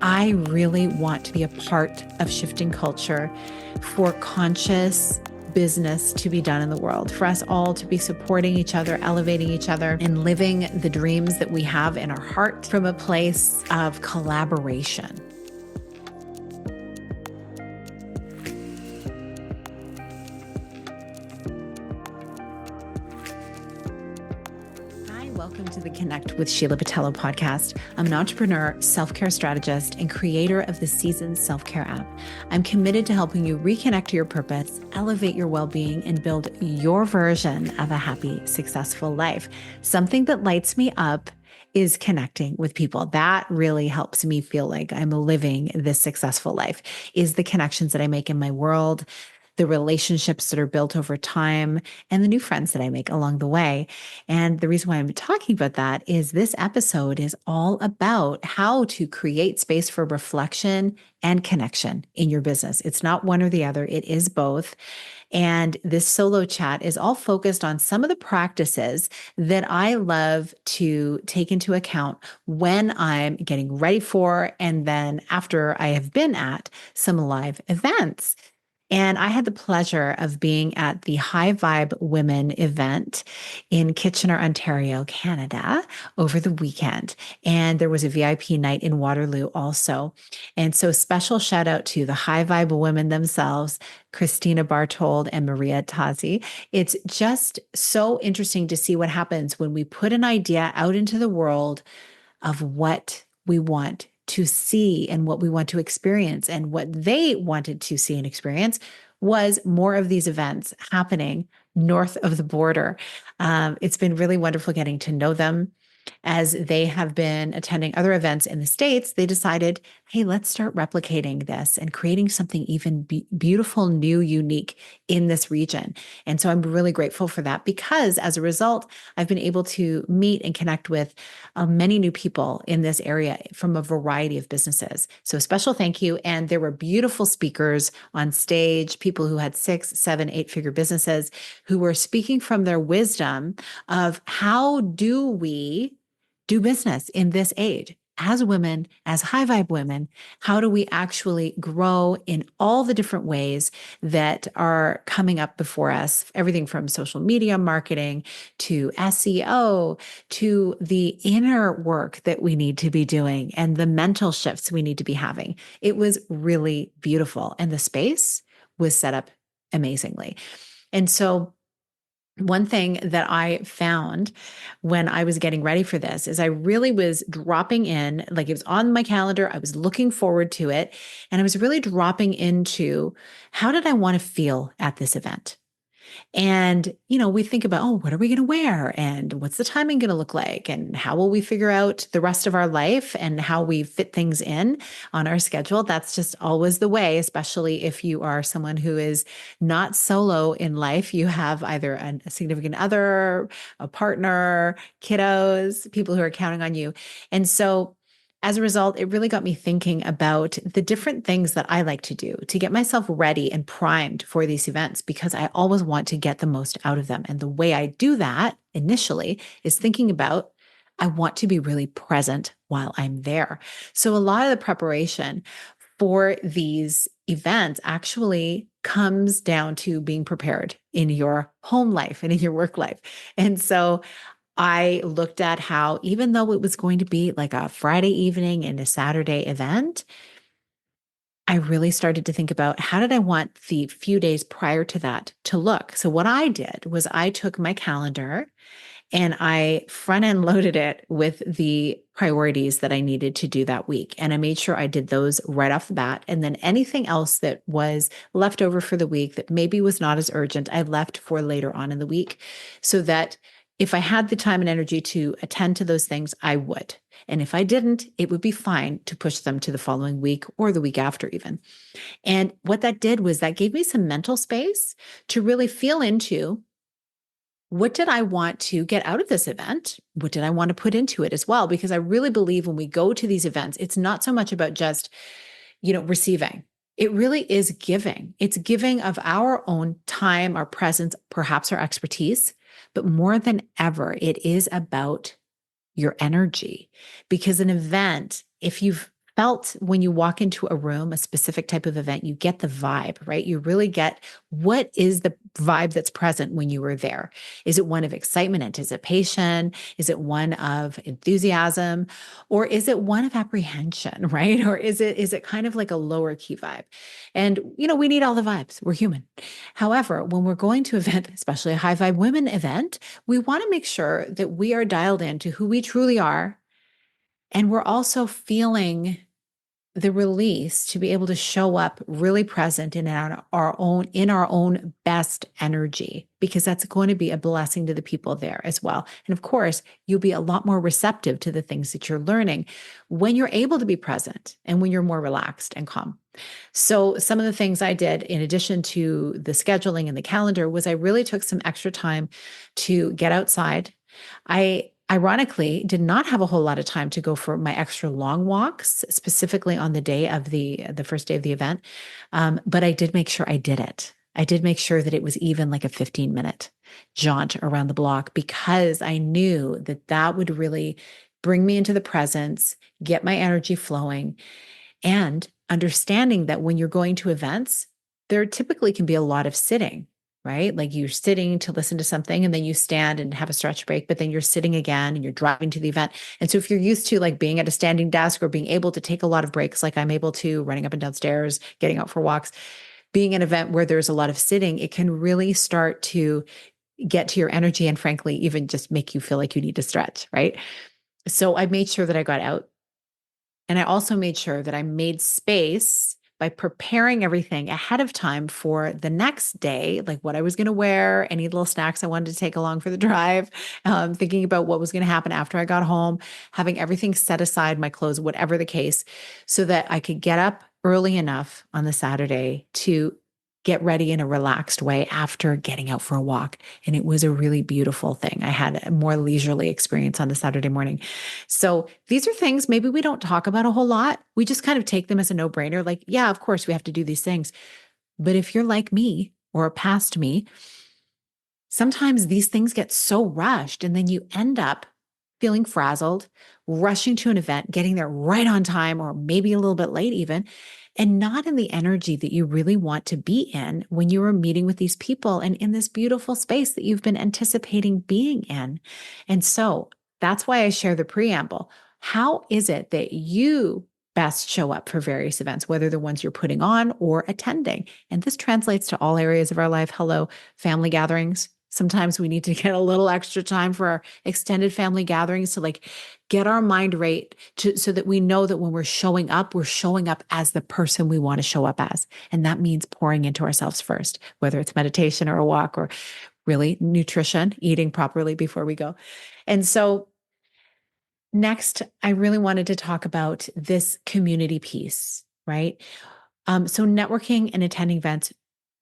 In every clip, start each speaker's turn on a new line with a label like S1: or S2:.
S1: I really want to be a part of shifting culture for conscious business to be done in the world, for us all to be supporting each other, elevating each other, and living the dreams that we have in our heart from a place of collaboration. Welcome to the Connect with Sheila Patello podcast. I'm an entrepreneur, self-care strategist, and creator of the Seasons Self-Care app. I'm committed to helping you reconnect to your purpose, elevate your well-being, and build your version of a happy, successful life. Something that lights me up is connecting with people. That really helps me feel like I'm living this successful life, is the connections that I make in my world, the relationships that are built over time, and the new friends that I make along the way. And the reason why I'm talking about that is this episode is all about how to create space for reflection and connection in your business. It's not one or the other, it is both. And this solo chat is all focused on some of the practices that I love to take into account when I'm getting ready for and then after I have been at some live events. And I had the pleasure of being at the High Vibe Women event in Kitchener, Ontario, Canada over the weekend. And there was a VIP night in Waterloo also. And so special shout out to the High Vibe women themselves, Christina Bartold and Maria Tazi. It's just so interesting to see what happens when we put an idea out into the world of what we want to see and what we want to experience. And what they wanted to see and experience was more of these events happening north of the border. It's been really wonderful getting to know them. As they have been attending other events in the States, they decided, hey, let's start replicating this and creating something even beautiful, new, unique in this region. And so I'm really grateful for that because as a result, I've been able to meet and connect with many new people in this area from a variety of businesses. So a special thank you. And there were beautiful speakers on stage, people who had 6, 7, 8-figure businesses who were speaking from their wisdom of how do we do business in this age as women, as high vibe women. How do we actually grow in all the different ways that are coming up before us? Everything from social media marketing to SEO to the inner work that we need to be doing and the mental shifts we need to be having. It was really beautiful. And the space was set up amazingly. And so one thing that I found when I was getting ready for this is I really was dropping in, like it was on my calendar. I was looking forward to it. And I was really dropping into how did I want to feel at this event? And, we think about, oh, what are we going to wear? And what's the timing going to look like? And how will we figure out the rest of our life and how we fit things in on our schedule? That's just always the way, especially if you are someone who is not solo in life. You have either a significant other, a partner, kiddos, people who are counting on you. And so as a result, it really got me thinking about the different things that I like to do to get myself ready and primed for these events because I always want to get the most out of them. And the way I do that initially is thinking about I want to be really present while I'm there. So a lot of the preparation for these events actually comes down to being prepared in your home life and in your work life. And so I looked at how, even though it was going to be like a Friday evening and a Saturday event, I really started to think about how did I want the few days prior to that to look? So what I did was I took my calendar and I front end loaded it with the priorities that I needed to do that week. And I made sure I did those right off the bat. And then anything else that was left over for the week that maybe was not as urgent, I left for later on in the week so that if I had the time and energy to attend to those things, I would. And if I didn't, it would be fine to push them to the following week or the week after even. And what that did was that gave me some mental space to really feel into what did I want to get out of this event? What did I want to put into it as well? Because I really believe when we go to these events, it's not so much about just, receiving. It really is giving. It's giving of our own time, our presence, perhaps our expertise, but more than ever, it is about your energy. Because an event, if you've felt when you walk into a room, a specific type of event, you get the vibe, right? You really get what is the vibe that's present when you were there. Is it one of excitement, anticipation? Is it one of enthusiasm? Or is it one of apprehension, right? Or is it kind of like a lower key vibe? And we need all the vibes. We're human. However, when we're going to an event, especially a high vibe women event, we want to make sure that we are dialed into who we truly are, and we're also feeling the release to be able to show up really present in our own best energy, because that's going to be a blessing to the people there as well. And of course, you'll be a lot more receptive to the things that you're learning when you're able to be present and when you're more relaxed and calm. So some of the things I did in addition to the scheduling and the calendar was I really took some extra time to get outside. I ironically did not have a whole lot of time to go for my extra long walks, specifically on the day of the first day of the event. But I did make sure I did it. I did make sure that it was even like a 15-minute jaunt around the block, because I knew that that would really bring me into the presence, get my energy flowing, and understanding that when you're going to events, there typically can be a lot of sitting, right? Like you're sitting to listen to something and then you stand and have a stretch break, but then you're sitting again and you're driving to the event. And so if you're used to like being at a standing desk or being able to take a lot of breaks, like I'm able to, running up and down stairs, getting out for walks, being an event where there's a lot of sitting, it can really start to get to your energy and frankly, even just make you feel like you need to stretch, right? So I made sure that I got out, and I also made sure that I made space by preparing everything ahead of time for the next day, like what I was going to wear, any little snacks I wanted to take along for the drive, thinking about what was going to happen after I got home, having everything set aside, my clothes, whatever the case, so that I could get up early enough on the Saturday to get ready in a relaxed way after getting out for a walk. And it was a really beautiful thing. I had a more leisurely experience on the Saturday morning. So these are things maybe we don't talk about a whole lot. We just kind of take them as a no-brainer. Like, yeah, of course we have to do these things. But if you're like me or past me, sometimes these things get so rushed and then you end up feeling frazzled, rushing to an event, getting there right on time or maybe a little bit late even, and not in the energy that you really want to be in when you are meeting with these people and in this beautiful space that you've been anticipating being in. And so that's why I share the preamble. How is it that you best show up for various events, whether the ones you're putting on or attending? And this translates to all areas of our life. Hello, family gatherings. Sometimes we need to get a little extra time for our extended family gatherings to like get our mind right so that we know that when we're showing up as the person we want to show up as. And that means pouring into ourselves first, whether it's meditation or a walk or really nutrition, eating properly before we go. And so next, I really wanted to talk about this community piece, right? So networking and attending events,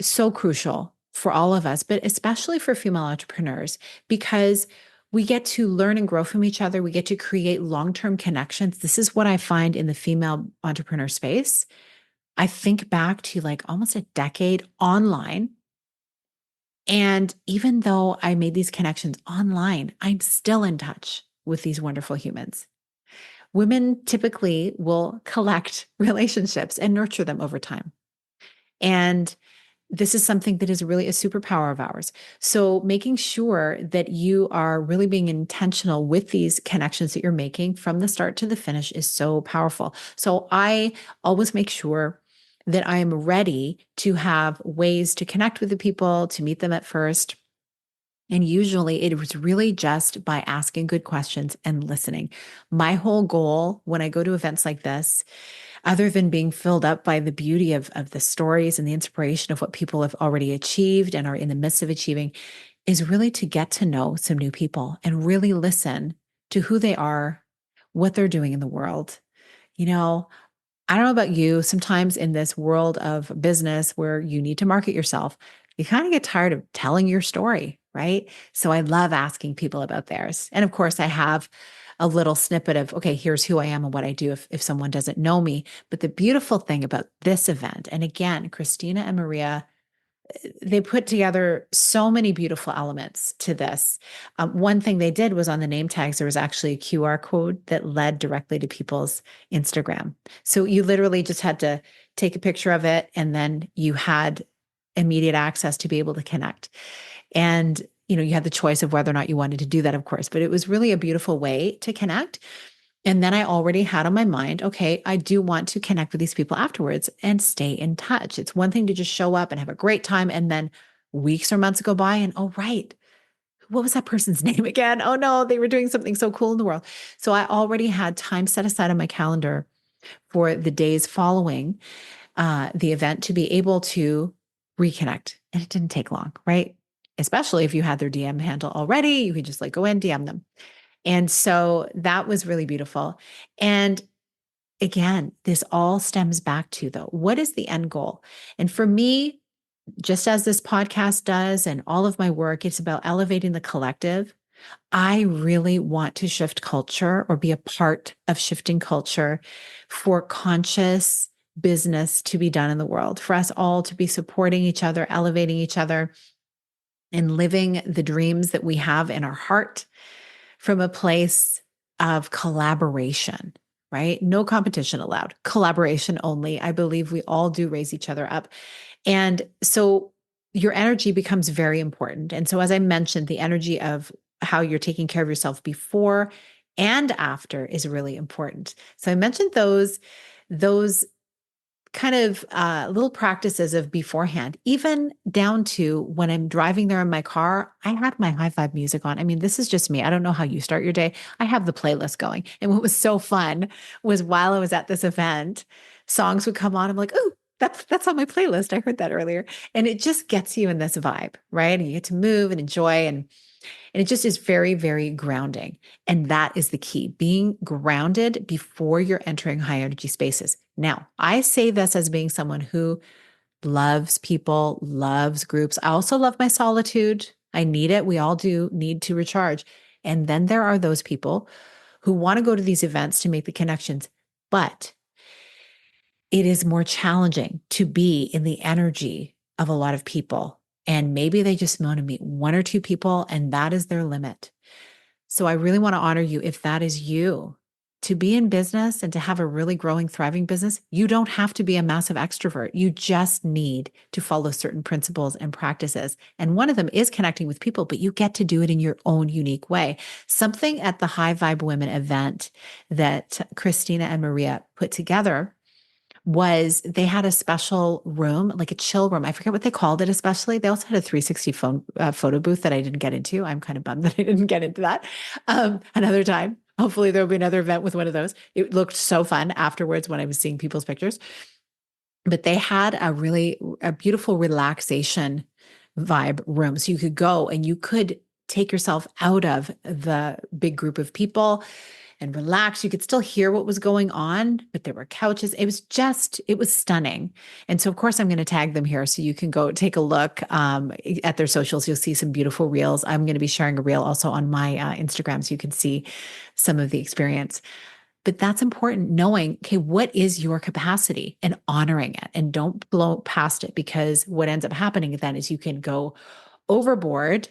S1: so crucial for all of us, but especially for female entrepreneurs, because we get to learn and grow from each other. We get to create long-term connections. This is what I find in the female entrepreneur space. I think back to like almost a decade online. And even though I made these connections online, I'm still in touch with these wonderful humans. Women typically will collect relationships and nurture them over time. And this is something that is really a superpower of ours. So making sure that you are really being intentional with these connections that you're making from the start to the finish is so powerful. So I always make sure that I am ready to have ways to connect with the people, to meet them at first. And usually it was really just by asking good questions and listening. My whole goal when I go to events like this, other than being filled up by the beauty of the stories and the inspiration of what people have already achieved and are in the midst of achieving, is really to get to know some new people and really listen to who they are, what they're doing in the world. You know, I don't know about you, sometimes in this world of business where you need to market yourself, you kind of get tired of telling your story, right? So I love asking people about theirs. And of course, I have a little snippet of, okay, here's who I am and what I do if someone doesn't know me. But the beautiful thing about this event, and again, Christina and Maria, they put together so many beautiful elements to this. One thing they did was on the name tags, there was actually a QR code that led directly to people's Instagram. So you literally just had to take a picture of it, and then you had immediate access to be able to connect. And you had the choice of whether or not you wanted to do that, of course, but it was really a beautiful way to connect. And then I already had on my mind, okay, I do want to connect with these people afterwards and stay in touch. It's one thing to just show up and have a great time, and then weeks or months go by and, oh, right, what was that person's name again? Oh no, they were doing something so cool in the world. So I already had time set aside on my calendar for the days following the event to be able to reconnect. And it didn't take long, right? Especially if you had their DM handle already, you could just like go in, DM them. And so that was really beautiful. And again, this all stems back to, though, what is the end goal? And for me, just as this podcast does and all of my work, it's about elevating the collective. I really want to shift culture or be a part of shifting culture for conscious business to be done in the world, for us all to be supporting each other, elevating each other, and living the dreams that we have in our heart from a place of collaboration, right? No competition allowed, collaboration only. I believe we all do raise each other up. And so your energy becomes very important. And so, as I mentioned, the energy of how you're taking care of yourself before and after is really important. So I mentioned those kind of little practices of beforehand, even down to when I'm driving there in my car, I had my high vibe music on. I mean, this is just me. I don't know how you start your day. I have the playlist going. And what was so fun was while I was at this event, songs would come on. I'm like, oh, that's on my playlist. I heard that earlier. And it just gets you in this vibe, right? And you get to move and enjoy, and it just is very, very grounding. And that is the key, being grounded before you're entering high energy spaces. Now, I say this as being someone who loves people, loves groups. I also love my solitude. I need it. We all do need to recharge. And then there are those people who want to go to these events to make the connections, but it is more challenging to be in the energy of a lot of people. And maybe they just want to meet one or two people, and that is their limit. So I really want to honor you if that is you. To be in business and to have a really growing, thriving business, you don't have to be a massive extrovert. You just need to follow certain principles and practices. And one of them is connecting with people, but you get to do it in your own unique way. Something at the High Vibe Women event that Christina and Maria put together was they had a special room, like a chill room. I forget what they called it, especially. They also had a 360 photo booth that I didn't get into. I'm kind of bummed that I didn't get into that. Another time. Hopefully there'll be another event with one of those. It looked so fun afterwards when I was seeing people's pictures. But they had a beautiful relaxation vibe room. So you could go and you could take yourself out of the big group of people and relax. You could still hear what was going on, but there were couches. It was stunning. And so, of course, I'm going to tag them here so you can go take a look at their socials. You'll see some beautiful reels. I'm going to be sharing a reel also on my Instagram so you can see some of the experience. But that's important, knowing, okay, what is your capacity and honoring it, and don't blow past it, because what ends up happening then is you can go overboard.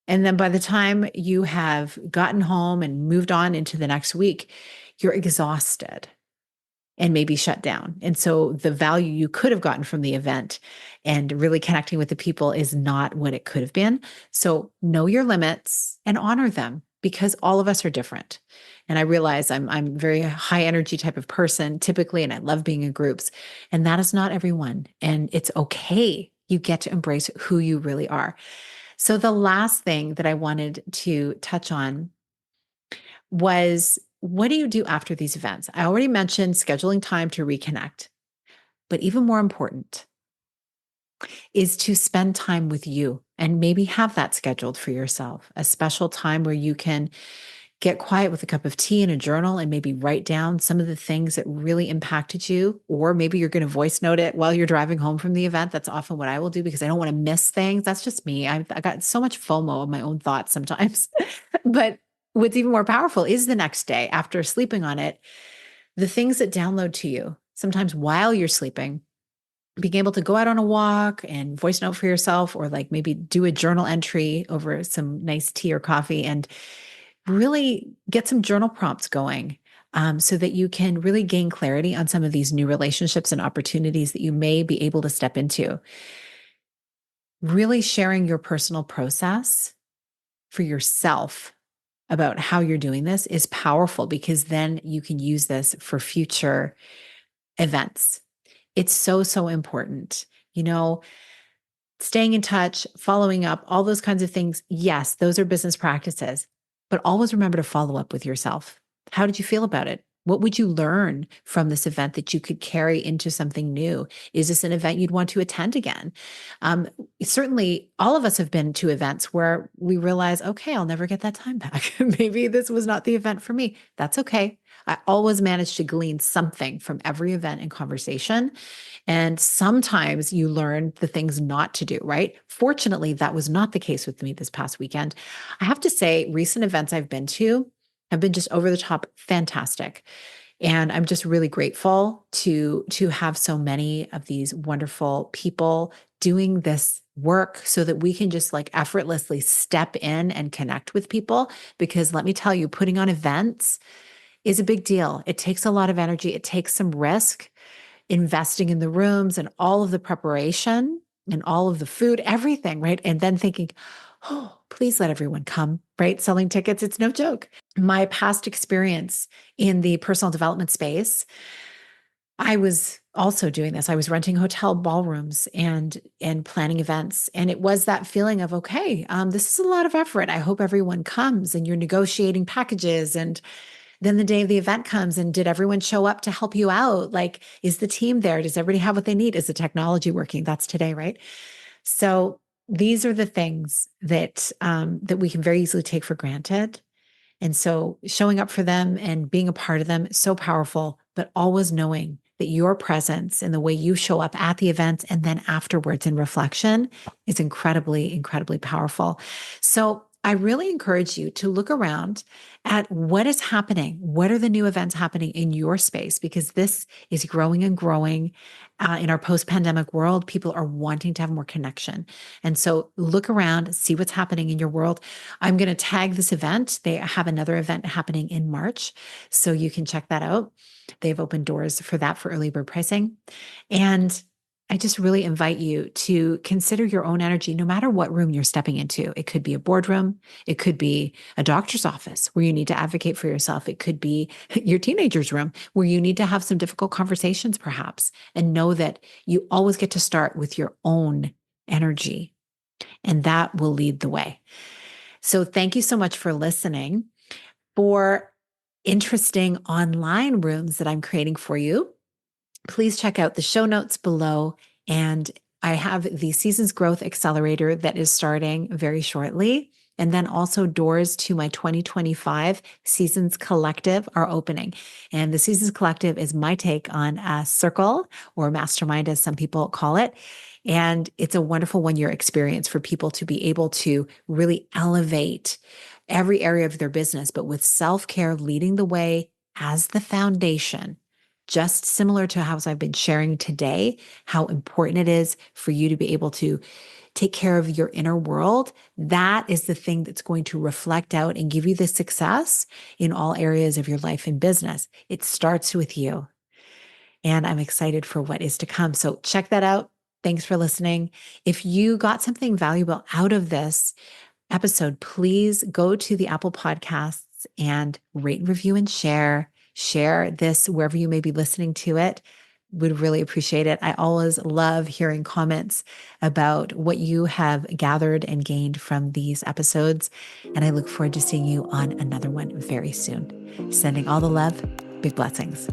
S1: And then by the time you have gotten home and moved on into the next week, you're exhausted and maybe shut down. And so the value you could have gotten from the event and really connecting with the people is not what it could have been. So know your limits and honor them, because all of us are different. And I realize I'm very high energy type of person typically, and I love being in groups. And that is not everyone. And it's okay. You get to embrace who you really are. So the last thing that I wanted to touch on was, what do you do after these events? I already mentioned scheduling time to reconnect, but even more important is to spend time with you, and maybe have that scheduled for yourself, a special time where you can get quiet with a cup of tea and a journal and maybe write down some of the things that really impacted you. Or maybe you're going to voice note it while you're driving home from the event. That's often what I will do because I don't want to miss things. That's just me. I got so much FOMO of my own thoughts sometimes. But what's even more powerful is the next day after sleeping on it, the things that download to you, sometimes while you're sleeping, being able to go out on a walk and voice note for yourself, or like maybe do a journal entry over some nice tea or coffee and really get some journal prompts going, so that you can really gain clarity on some of these new relationships and opportunities that you may be able to step into. Really sharing your personal process for yourself about how you're doing this is powerful, because then you can use this for future events. It's so, so important. You know, staying in touch, following up, all those kinds of things. Yes, those are business practices, but always remember to follow up with yourself. How did you feel about it? What would you learn from this event that you could carry into something new? Is this an event you'd want to attend again? Um, Certainly, all of us have been to events where we realize, okay, I'll never get that time back. Maybe this was not the event for me. That's okay. I always manage to glean something from every event and conversation. And sometimes you learn the things not to do, right? Fortunately, that was not the case with me this past weekend. I have to say, recent events I've been to have been just over the top fantastic. And I'm just really grateful to have so many of these wonderful people doing this work so that we can just like effortlessly step in and connect with people. Because let me tell you, putting on events is a big deal. It takes a lot of energy, it takes some risk, investing in the rooms and all of the preparation and all of the food, everything, right? And then thinking, oh, please let everyone come, right? Selling tickets, it's no joke. My past experience in the personal development space, I was also doing this. I was renting hotel ballrooms and planning events. And it was that feeling of, okay, this is a lot of effort. I hope everyone comes, and you're negotiating packages, and then the day of the event comes, and did everyone show up to help you out? Like, is the team there? Does everybody have what they need? Is the technology working? That's today, right? So these are the things that we can very easily take for granted. And so showing up for them and being a part of them is so powerful, but always knowing that your presence and the way you show up at the events and then afterwards in reflection is incredibly, incredibly powerful. So I really encourage you to look around at what is happening. What are the new events happening in your space? Because this is growing and growing. In our post-pandemic world, people are wanting to have more connection. And so look around, see what's happening in your world. I'm going to tag this event. They have another event happening in March, so you can check that out. They've opened doors for that for early bird pricing. And I just really invite you to consider your own energy, no matter what room you're stepping into. It could be a boardroom. It could be a doctor's office where you need to advocate for yourself. It could be your teenager's room where you need to have some difficult conversations, perhaps, and know that you always get to start with your own energy, and that will lead the way. So thank you so much for listening. For interesting online rooms that I'm creating for you, please check out the show notes below. And I have the Seasons Growth Accelerator that is starting very shortly. And then also doors to my 2025 Seasons Collective are opening. And the Seasons Collective is my take on a circle, or mastermind, as some people call it. And it's a wonderful one-year experience for people to be able to really elevate every area of their business, but with self-care leading the way as the foundation. Just similar to how I've been sharing today, how important it is for you to be able to take care of your inner world. That is the thing that's going to reflect out and give you the success in all areas of your life and business. It starts with you. And I'm excited for what is to come. So check that out. Thanks for listening. If you got something valuable out of this episode, please go to the Apple Podcasts and rate, review, and share. Share this wherever you may be listening to it. Would really appreciate it. I always love hearing comments about what you have gathered and gained from these episodes. And I look forward to seeing you on another one very soon. Sending all the love, big blessings.